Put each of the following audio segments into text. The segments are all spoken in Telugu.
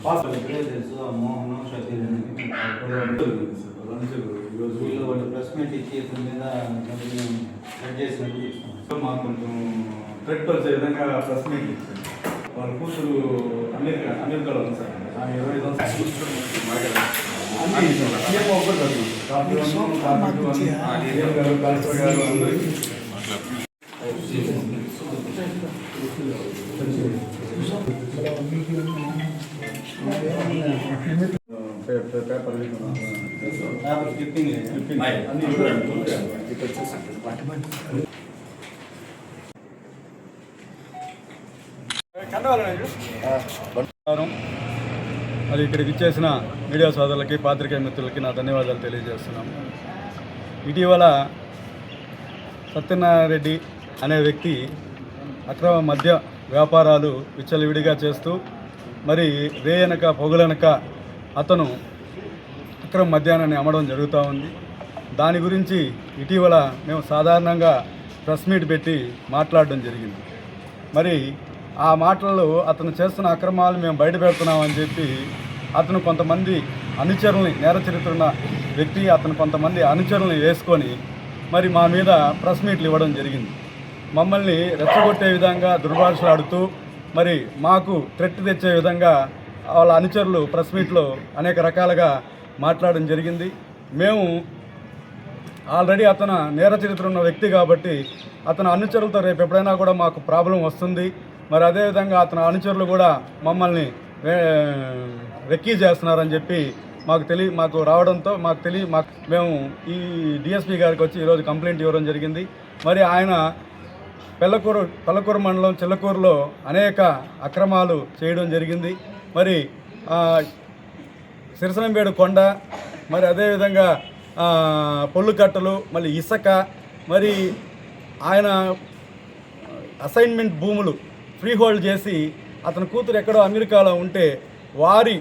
తెలుసు ఆ మోహన్ షకీర్ వాళ్ళు ప్రెస్ మీట్ ఇచ్చి మీద కట్ చేసినట్టు చూస్తాం. మాకు కొంచెం థ్రెడ్ పరిచే విధంగా ప్రెస్ మీట్ ఇచ్చింది. వాళ్ళ కూతురు అమెరికాలో ఉంది సార్. ఆమె 25 పేపర్ క్లిప్పింగ్ అది ఇక్కడికి ఇచ్చేసిన మీడియా సోదరులకి పాత్రికేయ మిత్రులకి నా ధన్యవాదాలు తెలియజేస్తున్నాము. ఇటీవల సత్యనారాయణ అనే వ్యక్తి అక్రమ మద్య వ్యాపారాలు విచ్చలవిడిగా చేస్తూ మరి రేయనక పొగలనక అతను అక్రమ మద్యాన్ని అమ్మడం జరుగుతూ ఉంది. దాని గురించి ఇటీవల మేము సాధారణంగా ప్రెస్ మీట్ పెట్టి మాట్లాడడం జరిగింది. మరి ఆ మాటల్లో అతను చేస్తున్న అక్రమాలు మేము బయట పెడుతున్నామని చెప్పి అతను కొంతమంది అనుచరుల్ని, నేర చరిత్ర ఉన్న వ్యక్తి అతను కొంతమంది అనుచరుల్ని వేసుకొని మరి మా మీద ప్రెస్ మీట్లు ఇవ్వడం జరిగింది. మమ్మల్ని రెచ్చగొట్టే విధంగా దుర్భాషలాడుతూ మరి మాకు థ్రెట్ తెచ్చే విధంగా వాళ్ళ అనుచరులు ప్రెస్ మీట్లో అనేక రకాలుగా మాట్లాడడం జరిగింది. మేము ఆల్రెడీ అతను నేర చరిత్ర ఉన్న వ్యక్తి కాబట్టి అతను అనుచరులతో రేపు ఎప్పుడైనా కూడా మాకు ప్రాబ్లం వస్తుంది. మరి అదేవిధంగా అతని అనుచరులు కూడా మమ్మల్ని రెక్కీ చేస్తున్నారని చెప్పి మాకు రావడంతో మేము ఈ డిఎస్పీ గారికి వచ్చి ఈరోజు కంప్లైంట్ ఇవ్వడం జరిగింది. మరి ఆయన పెళ్ళకూరు మండలం చిల్లకూరులో అనేక అక్రమాలు చేయడం జరిగింది. మరి సిరసనంబేడు కొండ, మరి అదేవిధంగా పొల్లు కట్టలు, మళ్ళీ ఇసుక, మరి ఆయన అసైన్మెంట్ భూములు ఫ్రీ హోల్డ్ చేసి అతని కూతురు ఎక్కడో అమెరికాలో ఉంటే వారి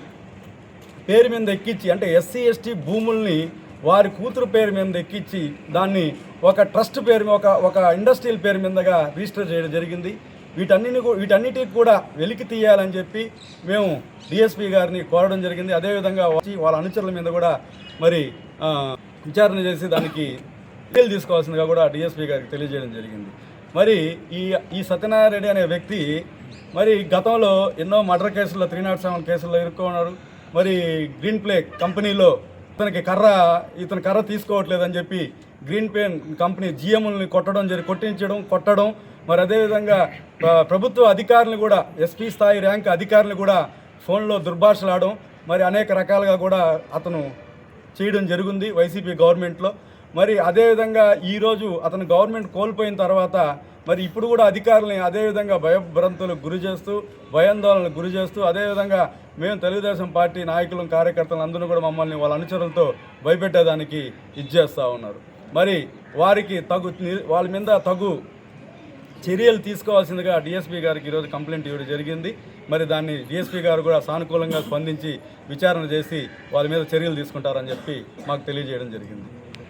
పేరు మీద ఎక్కించి, అంటే ఎస్సీ ఎస్టీ భూముల్ని వారి కూతురు పేరు మీద ఎక్కించి దాన్ని ఒక ట్రస్ట్ పేరు ఒక ఇండస్ట్రియల్ పేరు మీదగా రిజిస్టర్ చేయడం జరిగింది. వీటన్నిటికి కూడా వెలికి తీయాలని చెప్పి మేము డిఎస్పీ గారిని కోరడం జరిగింది. అదేవిధంగా వచ్చి వాళ్ళ అనుచరుల మీద కూడా మరి విచారణ చేసి దానికి చర్యలు తీసుకోవాల్సిందిగా కూడా డిఎస్పీ గారికి తెలియజేయడం జరిగింది. మరి ఈ సత్యనారాయణ అనే వ్యక్తి మరి గతంలో ఎన్నో మర్డర్ కేసుల్లో 307 కేసుల్లో ఇరుక్కున్నాడు. మరి గ్రీన్ ప్లే కంపెనీలో ఇతని కర్ర తీసుకోవట్లేదని చెప్పి గ్రీన్ ప్లే కంపెనీ జిఎంని కొట్టడం, మరి అదేవిధంగా ప్రభుత్వ అధికారులను కూడా, ఎస్పీ స్థాయి ర్యాంక్ అధికారులను కూడా ఫోన్లో దుర్భాషలాడడం, మరి అనేక రకాలుగా కూడా అతను చేయడం జరిగింది వైసీపీ గవర్నమెంట్లో. మరి అదేవిధంగా ఈరోజు అతను గవర్నమెంట్ కోల్పోయిన తర్వాత మరి ఇప్పుడు కూడా అధికారులని అదేవిధంగా భయభ్రాంతులకు భయాందోళనలకు గురి చేస్తూ అదేవిధంగా మేము తెలుగుదేశం పార్టీ నాయకులు, కార్యకర్తలు అందరూ కూడా మమ్మల్ని వాళ్ళ అనుచరులతో భయపెట్టేదానికి ఇచ్చేస్తూ ఉన్నారు. మరి వాళ్ళ మీద తగు చర్యలు తీసుకోవాల్సిందిగా డిఎస్పీ గారికి ఈరోజు కంప్లైంట్ ఇవ్వడం జరిగింది. మరి దాన్ని డిఎస్పీ గారు కూడా సానుకూలంగా స్పందించి విచారణ చేసి వాళ్ళ మీద చర్యలు తీసుకుంటారని చెప్పి మాకు తెలియజేయడం జరిగింది.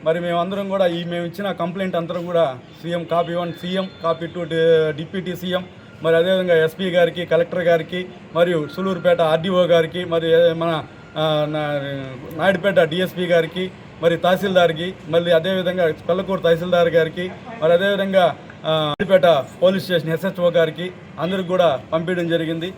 మరి మేమందరం కూడా మేము ఇచ్చిన కంప్లైంట్ అందరం కూడా CM copy 1, CM copy 2 deputy CM, మరి అదేవిధంగా ఎస్పీ గారికి, కలెక్టర్ గారికి, మరియు సులూరుపేట ఆర్డీఓ గారికి, మరి మన నాయుడుపేట డిఎస్పీ గారికి, మరి తహసీల్దార్కి, మళ్ళీ అదేవిధంగా పెళ్ళకూరు తహసీల్దార్ గారికి, మరి అదేవిధంగా నాయుడుపేట పోలీస్ స్టేషన్ ఎస్హెచ్ఓ గారికి అందరికి కూడా పంపించడం జరిగింది.